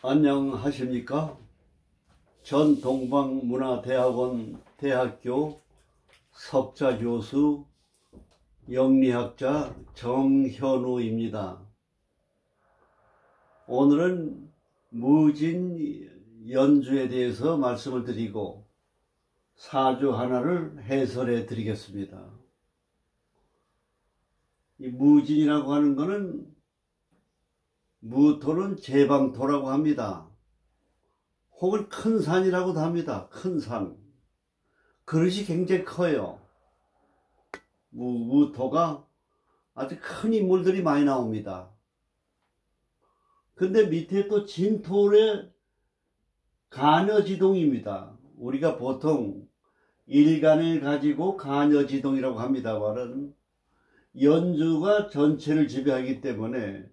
안녕하십니까? 전 동방문화대학원 대학교 석좌교수 영리학자 정현우입니다. 오늘은 무진 연주에 대해서 말씀을 드리고 사주 하나를 해설해 드리겠습니다. 이 무진이라고 하는 것은 무토는 제방토라고 합니다. 혹은 큰 산이라고도 합니다. 큰 산. 그릇이 굉장히 커요. 무토가 아주 큰 인물들이 많이 나옵니다. 근데 밑에 또 진토의 간여지동입니다. 우리가 보통 일간을 가지고 간여지동이라고 합니다만은 연주가 전체를 지배하기 때문에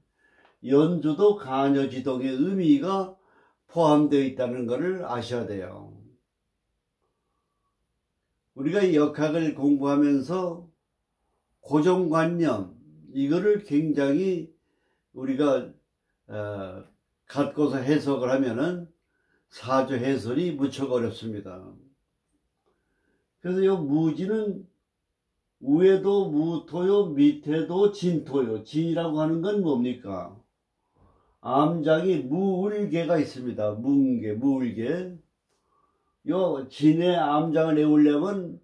연주도 간여지동의 의미가 포함되어 있다는 것을 아셔야 돼요. 우리가 역학을 공부하면서 고정관념 이거를 굉장히 우리가 갖고서 해석을 하면은 사주 해설이 무척 어렵습니다. 그래서 이 무진은 위에도 무토요, 밑에도 진토요. 진이라고 하는 건 뭡니까? 암장이 무울개가 있습니다. 무울개. 요 진의 암장을 내우려면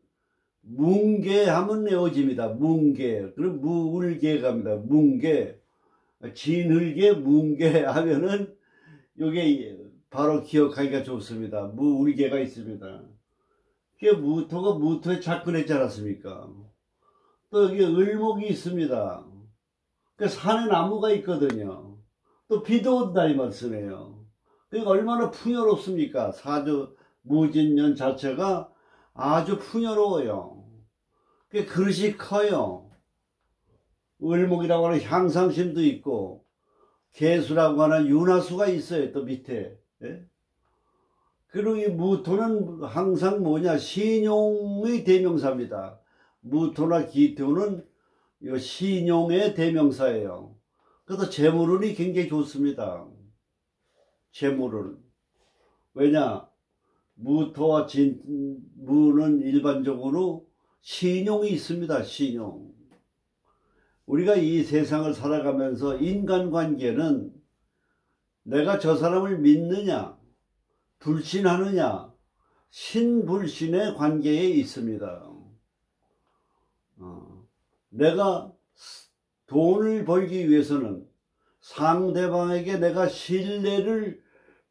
뭉개 하면 내어집니다. 뭉개. 그럼 무울개 갑니다. 뭉개. 진흘개, 뭉개 하면은 요게 바로 기억하기가 좋습니다. 무울개가 있습니다. 그게 무토가 무토에 접근했지 않았습니까? 또 여기 을목이 있습니다. 그 산에 나무가 있거든요. 또 비도 온다 이 말씀이에요. 그러니까 얼마나 풍요롭습니까? 사주 무진년 자체가 아주 풍요로워요. 그 그릇이 커요. 을목이라고 하는 향상심도 있고 개수라고 하는 윤화수가 있어요. 또 밑에. 예? 그리고 이 무토는 항상 뭐냐? 신용의 대명사입니다. 무토나 기토는 이 신용의 대명사예요. 그래서 재물운이 굉장히 좋습니다. 재물운. 왜냐? 무토와 무는 일반적으로 신용이 있습니다. 신용. 우리가 이 세상을 살아가면서 인간관계는 내가 저 사람을 믿느냐, 불신하느냐, 신불신의 관계에 있습니다. 내가 돈을 벌기 위해서는 상대방에게 내가 신뢰를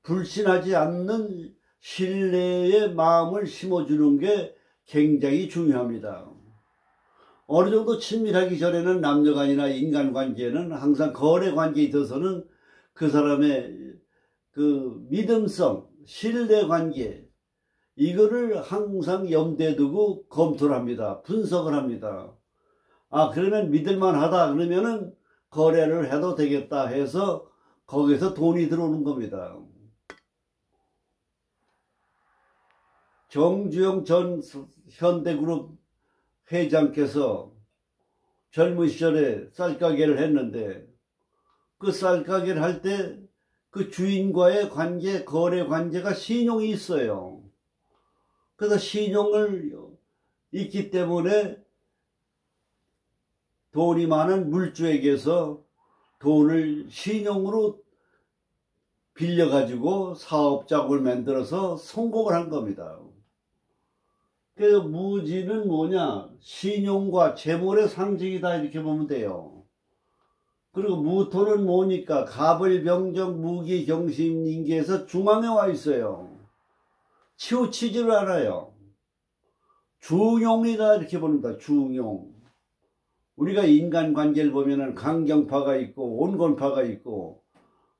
불신하지 않는 신뢰의 마음을 심어주는 게 굉장히 중요합니다. 어느 정도 친밀하기 전에는 남녀간이나 인간관계는 항상 거래관계에 있어서는 그 사람의 그 믿음성, 신뢰관계 이거를 항상 염두에 두고 검토를 합니다. 분석을 합니다. 아, 그러면 믿을만하다 그러면은 거래를 해도 되겠다 해서 거기서 돈이 들어오는 겁니다. 정주영 전 현대그룹 회장께서 젊은 시절에 쌀가게를 했는데 그 쌀가게를 할 때 그 주인과의 관계, 거래 관계가 신용이 있어요. 그래서 신용을 있기 때문에 돈이 많은 물주에게서 돈을 신용으로 빌려가지고 사업장을 만들어서 성공을 한 겁니다. 그래서 무진은 뭐냐? 신용과 재물의 상징이다 이렇게 보면 돼요. 그리고 무토는 뭐니까? 갑을병정 무기경신인계에서 중앙에 와 있어요. 치우치지를 않아요. 중용이다 이렇게 봅니다. 중용. 우리가 인간관계를 보면은 강경파가 있고 온건파가 있고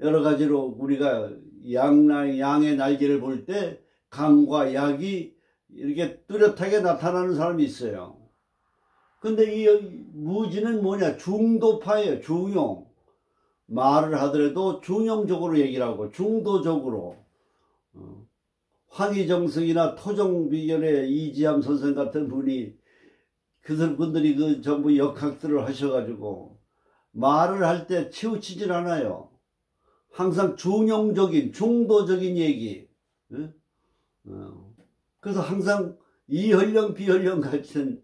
여러 가지로 우리가 양의 날개를 볼 때 강과 약이 이렇게 뚜렷하게 나타나는 사람이 있어요. 근데 이 무진은 뭐냐? 중도파예요. 중용. 말을 하더라도 중용적으로 얘기를 하고 중도적으로. 황희정승이나 토종비결의 이지암 선생 같은 분이 그분들이 그 전부 역학들을 하셔가지고 말을 할 때 치우치질 않아요. 항상 중용적인, 중도적인 얘기. 그래서 항상 이혈령 비혈령 같은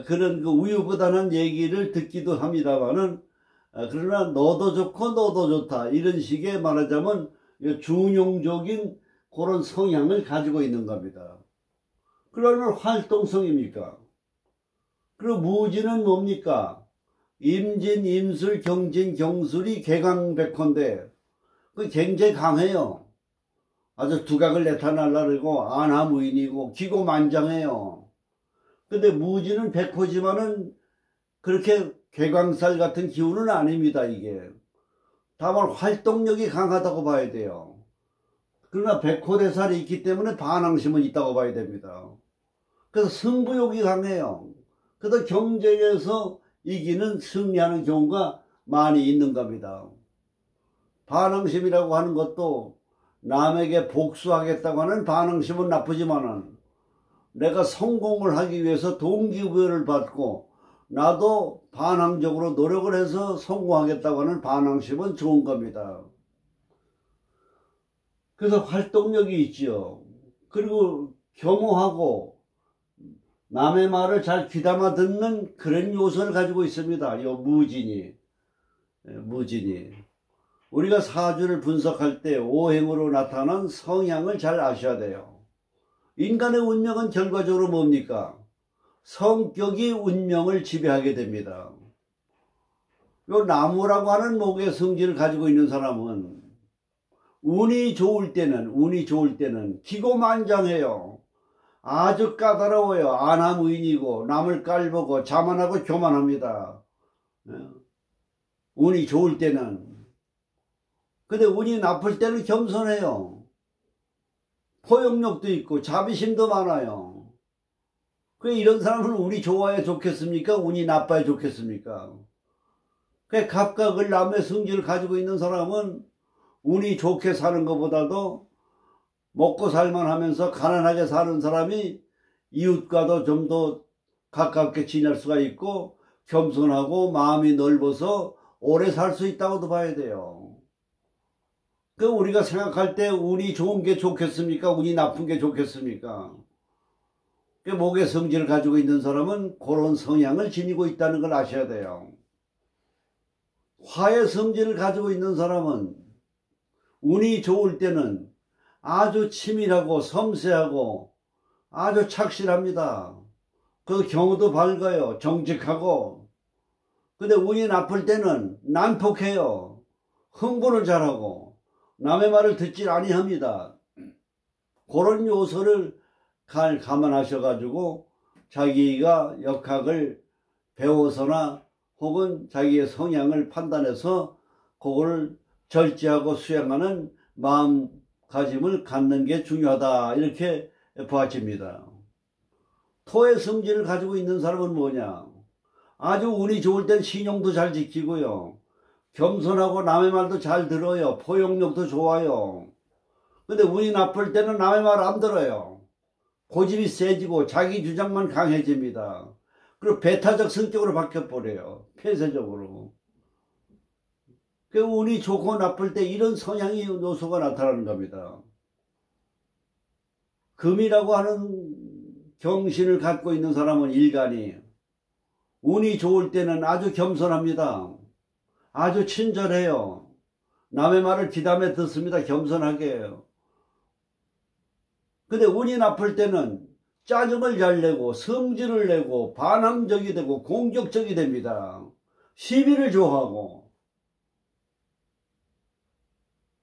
그런 그 우유부단한 얘기를 듣기도 합니다만은, 그러나 너도 좋고 너도 좋다 이런 식의 말하자면 중용적인 그런 성향을 가지고 있는 겁니다. 그러면 활동성입니까? 그리고 무지는 뭡니까? 임진, 임술, 경진, 경술이 개강백호인데 그 굉장히 강해요. 아주 두각을 나타내려고 안하무인이고 기고만장해요. 근데 무지는 백호지만은 그렇게 개광살 같은 기운은 아닙니다. 이게 다만 활동력이 강하다고 봐야 돼요. 그러나 백호대살이 있기 때문에 반항심은 있다고 봐야 됩니다. 그래서 승부욕이 강해요. 그래서 경쟁에서 이기는, 승리하는 경우가 많이 있는 겁니다. 반항심이라고 하는 것도 남에게 복수하겠다고 하는 반항심은 나쁘지만은 내가 성공을 하기 위해서 동기부여를 받고 나도 반항적으로 노력을 해서 성공하겠다고 하는 반항심은 좋은 겁니다. 그래서 활동력이 있죠. 그리고 겸허하고 남의 말을 잘 귀담아 듣는 그런 요소를 가지고 있습니다. 요 무진이. 우리가 사주를 분석할 때 오행으로 나타난 성향을 잘 아셔야 돼요. 인간의 운명은 결과적으로 뭡니까? 성격이 운명을 지배하게 됩니다. 요 나무라고 하는 목의 성질을 가지고 있는 사람은 운이 좋을 때는 기고만장해요. 아주 까다로워요. 안하무인이고 남을 깔보고 자만하고 교만합니다. 운이 좋을 때는. 근데 운이 나쁠 때는 겸손해요. 포용력도 있고 자비심도 많아요. 그 이런 사람은 운이 좋아야 좋겠습니까? 운이 나빠야 좋겠습니까? 그 각각을 남의 성질을 가지고 있는 사람은 운이 좋게 사는 것보다도 먹고 살만 하면서 가난하게 사는 사람이 이웃과도 좀 더 가깝게 지낼 수가 있고 겸손하고 마음이 넓어서 오래 살 수 있다고도 봐야 돼요. 그 우리가 생각할 때 운이 좋은 게 좋겠습니까? 운이 나쁜 게 좋겠습니까? 그 목의 성질을 가지고 있는 사람은 그런 성향을 지니고 있다는 걸 아셔야 돼요. 화의 성질을 가지고 있는 사람은 운이 좋을 때는 아주 치밀하고 섬세하고 아주 착실합니다. 그 경우도 밝아요. 정직하고. 근데 운이 나쁠 때는 난폭해요. 흥분을 잘하고 남의 말을 듣지 아니합니다. 그런 요소를 잘 감안하셔가지고 자기가 역학을 배워서나 혹은 자기의 성향을 판단해서 그걸 절제하고 수행하는 마음가짐을 갖는 게 중요하다, 이렇게 보아집니다. 토의 성질을 가지고 있는 사람은 뭐냐? 아주 운이 좋을 땐 신용도 잘 지키고요. 겸손하고 남의 말도 잘 들어요. 포용력도 좋아요. 근데 운이 나쁠 때는 남의 말 안 들어요. 고집이 세지고 자기 주장만 강해집니다. 그리고 배타적 성격으로 바뀌어버려요. 폐쇄적으로. 그 운이 좋고 나쁠 때 이런 성향의 요소가 나타나는 겁니다. 금이라고 하는 경신을 갖고 있는 사람은 일간이 운이 좋을 때는 아주 겸손합니다. 아주 친절해요. 남의 말을 귀담아 듣습니다. 겸손하게 해요. 근데 운이 나쁠 때는 짜증을 잘 내고 성질을 내고 반항적이 되고 공격적이 됩니다. 시비를 좋아하고.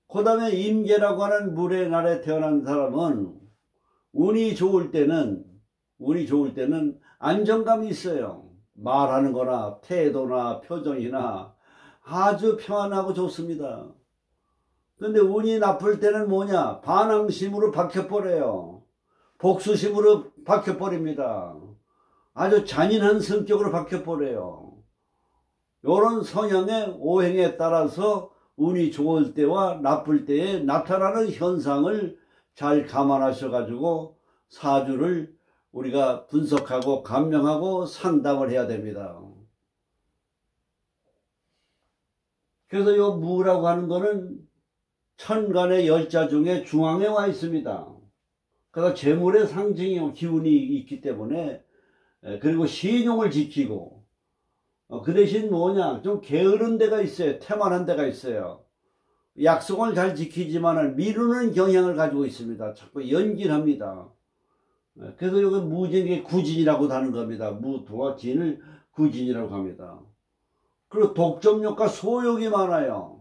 그 다음에 임계라고 하는 물의 날에 태어난 사람은 운이 좋을 때는 안정감이 있어요. 말하는 거나 태도나 표정이나 아주 평안하고 좋습니다. 근데 운이 나쁠 때는 뭐냐? 반항심으로 바뀌어버려요. 복수심으로 바뀌어버립니다. 아주 잔인한 성격으로 바뀌어버려요. 이런 성향의 오행에 따라서 운이 좋을 때와 나쁠 때에 나타나는 현상을 잘 감안하셔가지고 사주를 우리가 분석하고 감명하고 상담을 해야 됩니다. 그래서 이 무라고 하는 거는 천간의 열자 중에 중앙에 와 있습니다. 그래서 재물의 상징이 기운이 있기 때문에, 그리고 신용을 지키고, 그 대신 뭐냐, 좀 게으른 데가 있어요. 태만한 데가 있어요. 약속을 잘 지키지만은 미루는 경향을 가지고 있습니다. 자꾸 연기합니다. 그래서 여기 무진이 구진이라고 하는 겁니다. 무토와 진을 구진이라고 합니다. 그리고 독점욕과 소욕이 많아요.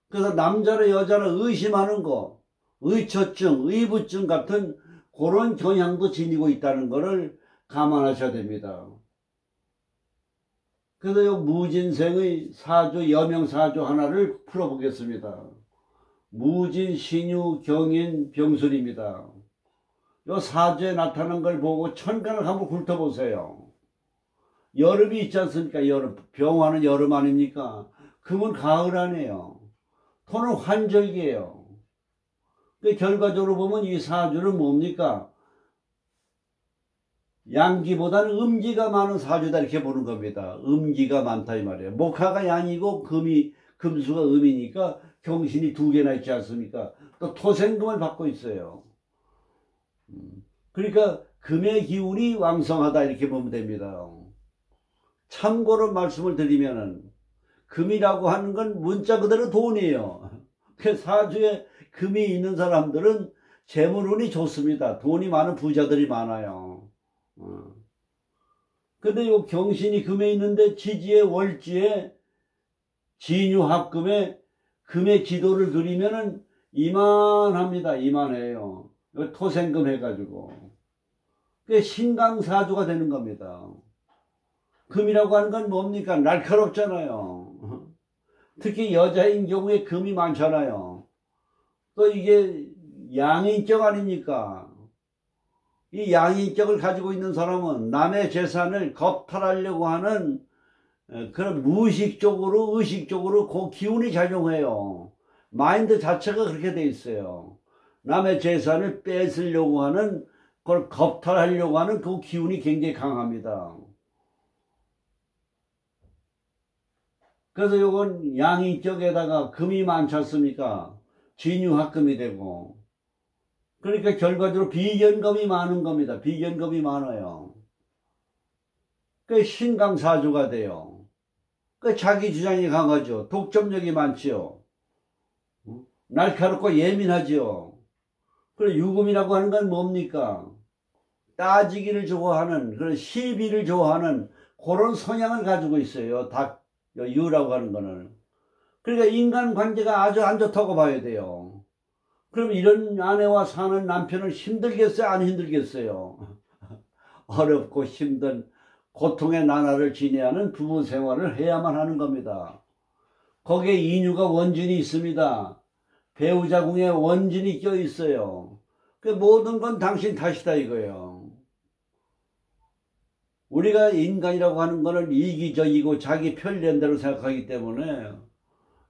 그래서 남자나 여자나 의심하는 거, 의처증, 의부증 같은 그런 경향도 지니고 있다는 것을 감안하셔야 됩니다. 그래서 이 무진생의 사주, 여명사주 하나를 풀어보겠습니다. 무진, 신유, 경인, 병술입니다. 이 사주에 나타난 걸 보고 천간을 한번 훑어보세요. 여름이 있지 않습니까? 여름, 병화는 여름 아닙니까? 금은 가을 아니에요. 토는 환절기예요. 결과적으로 보면 이 사주는 뭡니까? 양기보다는 음기가 많은 사주다 이렇게 보는 겁니다. 음기가 많다 이 말이에요. 목화가 양이고 금수가 음이니까 경신이 두 개나 있지 않습니까? 또 토생금을 받고 있어요. 그러니까 금의 기운이 왕성하다 이렇게 보면 됩니다. 참고로 말씀을 드리면은 금이라고 하는 건 문자 그대로 돈이에요. 그 사주에 금이 있는 사람들은 재물운이 좋습니다. 돈이 많은 부자들이 많아요. 근데 요 경신이 금에 있는데 지지에 월지에 진유합금에 금의 지도를 그리면은 이만합니다. 이만해요. 토생금 해가지고. 그게 신강사주가 되는 겁니다. 금이라고 하는 건 뭡니까? 날카롭잖아요. 특히 여자인 경우에 금이 많잖아요. 또 이게 양인격 아닙니까? 이 양인격을 가지고 있는 사람은 남의 재산을 겁탈하려고 하는 그런 무의식적으로 의식적으로 그 기운이 작용해요. 마인드 자체가 그렇게 돼 있어요. 남의 재산을 뺏으려고 하는 그걸 겁탈하려고 하는 그 기운이 굉장히 강합니다. 그래서 요건 양인격에다가 금이 많지 않습니까? 진유합금이 되고, 그러니까 결과적으로 비견금이 많은 겁니다. 비견금이 많아요. 그 신강사주가 돼요. 그 자기 주장이 강하죠. 독점력이 많지요. 날카롭고 예민하지요. 그리고 유금이라고 하는 건 뭡니까? 따지기를 좋아하는, 그런 시비를 좋아하는 그런 성향을 가지고 있어요. 유라고 하는 거는. 그러니까 인간관계가 아주 안 좋다고 봐야 돼요. 그럼 이런 아내와 사는 남편은 힘들겠어요? 안 힘들겠어요? 어렵고 힘든 고통의 나날을 지내야하는 부부 생활을 해야만 하는 겁니다. 거기에 인유가 원진이 있습니다. 배우자 궁에 원진이 껴 있어요. 그 모든 건 당신 탓이다 이거예요. 우리가 인간이라고 하는 거는 이기적이고 자기 편리한 대로 생각하기 때문에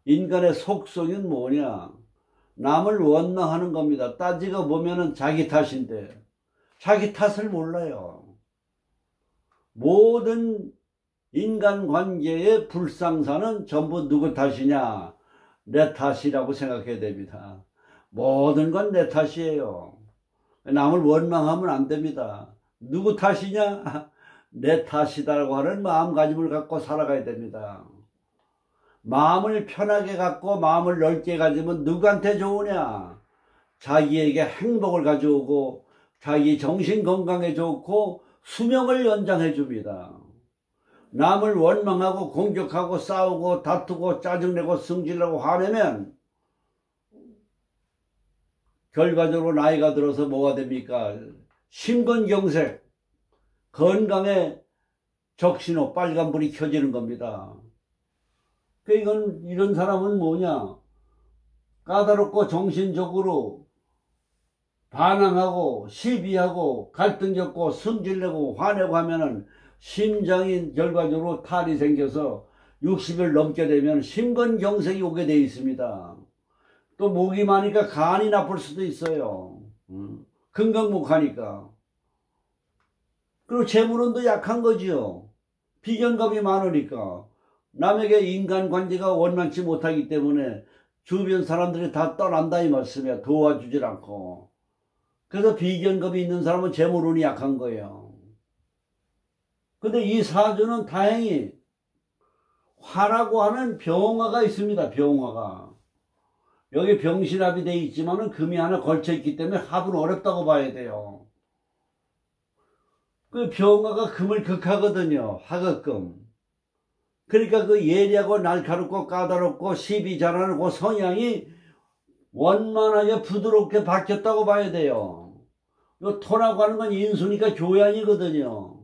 인간의 속성은 뭐냐? 남을 원망하는 겁니다. 따지고 보면은 자기 탓인데 자기 탓을 몰라요. 모든 인간관계의 불상사는 전부 누구 탓이냐? 내 탓이라고 생각해야 됩니다. 모든 건 내 탓이에요. 남을 원망하면 안 됩니다. 누구 탓이냐? 내 탓이다라고 하는 마음가짐을 갖고 살아가야 됩니다. 마음을 편하게 갖고 마음을 넓게 가지면 누구한테 좋으냐? 자기에게 행복을 가져오고 자기 정신 건강에 좋고 수명을 연장해 줍니다. 남을 원망하고 공격하고 싸우고 다투고 짜증내고 승질내고 화내면 결과적으로 나이가 들어서 뭐가 됩니까? 심근경색, 건강에 적신호, 빨간불이 켜지는 겁니다. 이런 사람은 뭐냐? 까다롭고 정신적으로 반항하고 시비하고 갈등 겪고 승질내고 화내고 하면은 심장이 결과적으로 탈이 생겨서 60을 넘게 되면 심근경색이 오게 되어 있습니다. 또 목이 많으니까 간이 나쁠 수도 있어요. 금강목하니까. 그리고 재물운도 약한 거지요. 비견감이 많으니까. 남에게 인간관계가 원만치 못하기 때문에 주변 사람들이 다 떠난다 이 말씀이야. 도와주질 않고. 그래서 비견급이 있는 사람은 재물운이 약한 거예요. 근데 이 사주는 다행히 화라고 하는 병화가 있습니다. 병화가. 여기 병신합이 돼 있지만은 금이 하나 걸쳐 있기 때문에 합은 어렵다고 봐야 돼요. 그 병화가 금을 극하거든요. 화극금. 그러니까 그 예리하고 날카롭고 까다롭고 시비 잘하는 그 성향이 원만하게 부드럽게 바뀌었다고 봐야 돼요. 요 토라고 하는 건 인수니까 교양이거든요.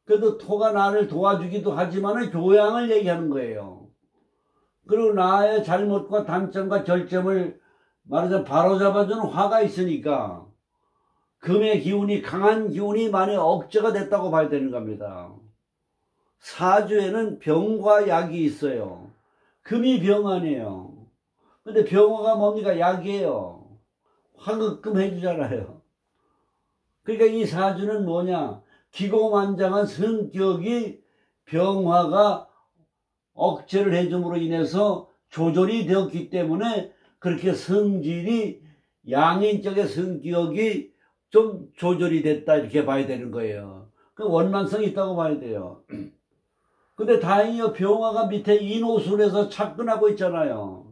그래도 토가 나를 도와주기도 하지만 교양을 얘기하는 거예요. 그리고 나의 잘못과 단점과 결점을 말하자면 바로잡아주는 화가 있으니까 금의 기운이, 강한 기운이 많이 억제가 됐다고 봐야 되는 겁니다. 사주에는 병과 약이 있어요. 금이 병 아니에요. 근데 병화가 뭡니까? 약이에요. 화극금 해주잖아요. 그러니까 이 사주는 뭐냐? 기고만장한 성격이 병화가 억제를 해줌으로 인해서 조절이 되었기 때문에 그렇게 성질이 양인적의 성격이 좀 조절이 됐다 이렇게 봐야 되는 거예요. 그 원만성이 있다고 봐야 돼요. 근데 다행히 병화가 밑에 인호술에서 착근하고 있잖아요.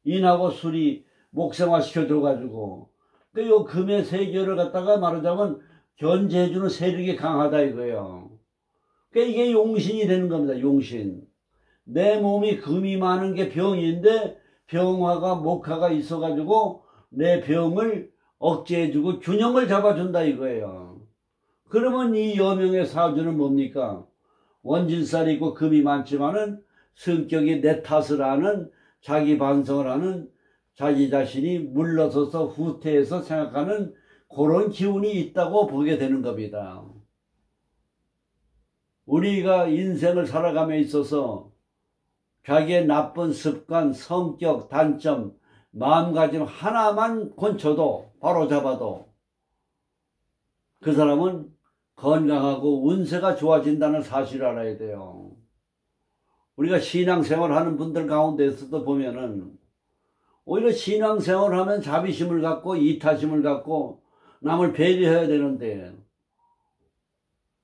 인하고 술이 목생화 시켜줘가지고. 그 요 금의 세계를 갖다가 말하자면 견제해주는 세력이 강하다 이거예요. 그러니까 이게 용신이 되는 겁니다. 용신. 내 몸이 금이 많은 게 병인데 병화가 목화가 있어가지고 내 병을 억제해주고 균형을 잡아준다 이거예요. 그러면 이 여명의 사주는 뭡니까? 원진살이 있고 금이 많지만은 성격이 내 탓을 하는, 자기 반성을 하는, 자기 자신이 물러서서 후퇴해서 생각하는 그런 기운이 있다고 보게 되는 겁니다. 우리가 인생을 살아감에 있어서 자기의 나쁜 습관, 성격, 단점, 마음가짐 하나만 건쳐도, 바로 잡아도 그 사람은 건강하고 운세가 좋아진다는 사실을 알아야 돼요. 우리가 신앙생활 하는 분들 가운데서도 보면은 오히려 신앙생활 하면 자비심을 갖고 이타심을 갖고 남을 배려해야 되는데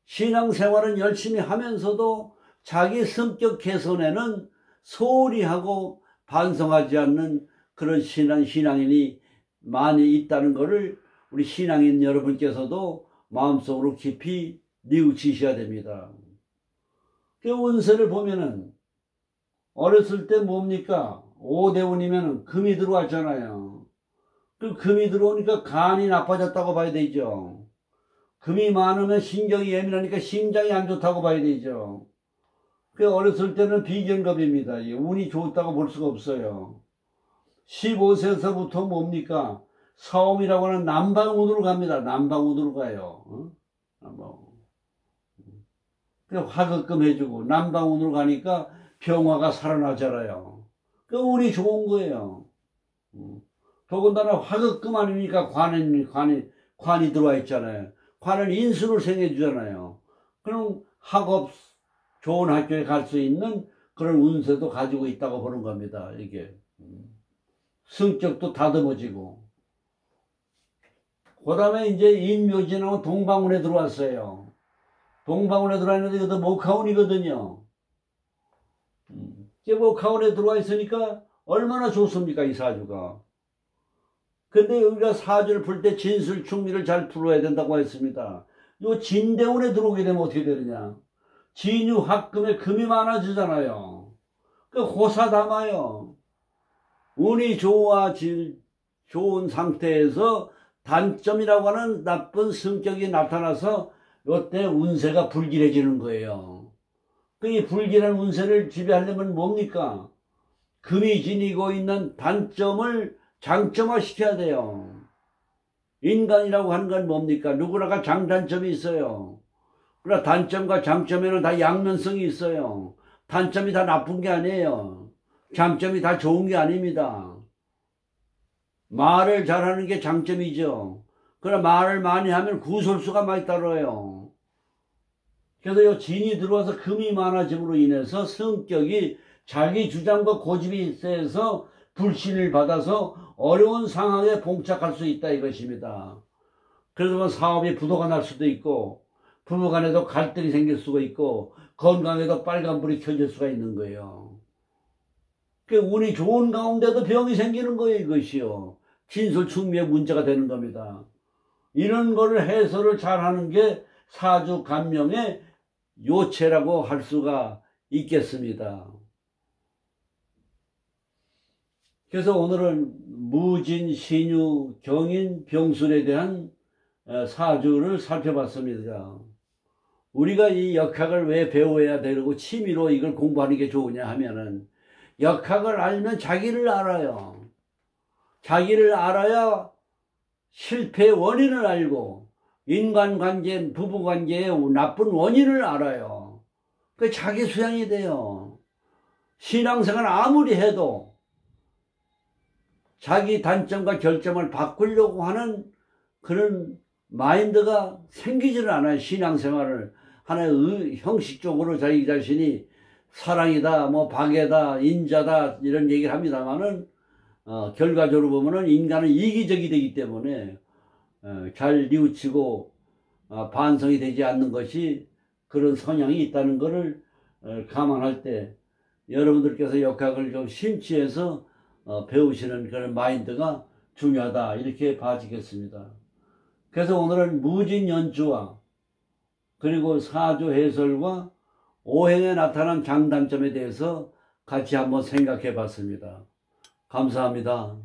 신앙생활은 열심히 하면서도 자기 성격 개선에는 소홀히 하고 반성하지 않는 그런 신앙인이 많이 있다는 것을 우리 신앙인 여러분께서도 마음속으로 깊이 뉘우치셔야 됩니다. 그 운세를 보면은 어렸을 때 뭡니까? 오대운이면 금이 들어왔잖아요. 그 금이 들어오니까 간이 나빠졌다고 봐야 되죠. 금이 많으면 신경이 예민하니까 심장이 안 좋다고 봐야 되죠. 그 어렸을 때는 비견급입니다. 운이 좋다고 볼 수가 없어요. 15세에서부터 뭡니까? 사옴이라고 하는 남방운으로 갑니다. 남방운으로 가요. 그 화극금 해주고 남방운으로 가니까 병화가 살아나잖아요. 그 운이 좋은 거예요. 더군다나 화극금 아닙니까? 관이 들어와 있잖아요. 관은 인수를 생겨주잖아요. 그럼 학업 좋은 학교에 갈 수 있는 그런 운세도 가지고 있다고 보는 겁니다. 이게 성격도 다듬어지고. 그 다음에 이제 인묘진하고 동방운에 들어왔어요. 동방운에 들어왔는데 이것도 목화운이거든요. 이제 목화운에 들어와 있으니까 얼마나 좋습니까, 이 사주가. 근데 우리가 사주를 풀 때 진술 충미를 잘 풀어야 된다고 했습니다. 요 진대운에 들어오게 되면 어떻게 되느냐. 진유 합금에 금이 많아지잖아요. 그 호사담아요. 운이 좋은 상태에서 단점이라고 하는 나쁜 성격이 나타나서 이때 운세가 불길해지는 거예요. 이 불길한 운세를 지배하려면 뭡니까? 금이 지니고 있는 단점을 장점화시켜야 돼요. 인간이라고 하는 건 뭡니까? 누구나가 장단점이 있어요. 그러나 단점과 장점에는 다 양면성이 있어요. 단점이 다 나쁜 게 아니에요. 장점이 다 좋은 게 아닙니다. 말을 잘하는 게 장점이죠. 그러나 말을 많이 하면 구설수가 많이 따라요. 그래서 이 진이 들어와서 금이 많아짐으로 인해서 성격이 자기 주장과 고집이 세서 불신을 받아서 어려운 상황에 봉착할 수 있다 이것입니다. 그래서 사업이 부도가 날 수도 있고 부부간에도 갈등이 생길 수가 있고 건강에도 빨간불이 켜질 수가 있는 거예요. 운이 좋은 가운데도 병이 생기는 거예요 이것이요. 진술충미의 문제가 되는 겁니다. 이런 거를 해소를 잘하는 게 사주간명의 요체라고 할 수가 있겠습니다. 그래서 오늘은 무진, 신유, 경인, 병술에 대한 사주를 살펴봤습니다. 우리가 이 역학을 왜 배워야 되고 취미로 이걸 공부하는 게 좋으냐 하면은 역학을 알면 자기를 알아요. 자기를 알아야 실패의 원인을 알고 인간관계, 부부관계의 나쁜 원인을 알아요. 그 자기 수양이 돼요. 신앙생활 아무리 해도 자기 단점과 결점을 바꾸려고 하는 그런 마인드가 생기지를 않아요. 신앙생활을 하나의 형식적으로 자기 자신이 사랑이다, 뭐 박애다, 인자다 이런 얘기를 합니다만은 결과적으로 보면은 인간은 이기적이 되기 때문에 잘 뉘우치고 반성이 되지 않는 것이 그런 성향이 있다는 것을 감안할 때 여러분들께서 역학을 좀 심취해서 배우시는 그런 마인드가 중요하다 이렇게 봐지겠습니다. 그래서 오늘은 무진연주와 그리고 사주 해설과 오행에 나타난 장단점에 대해서 같이 한번 생각해 봤습니다. 감사합니다.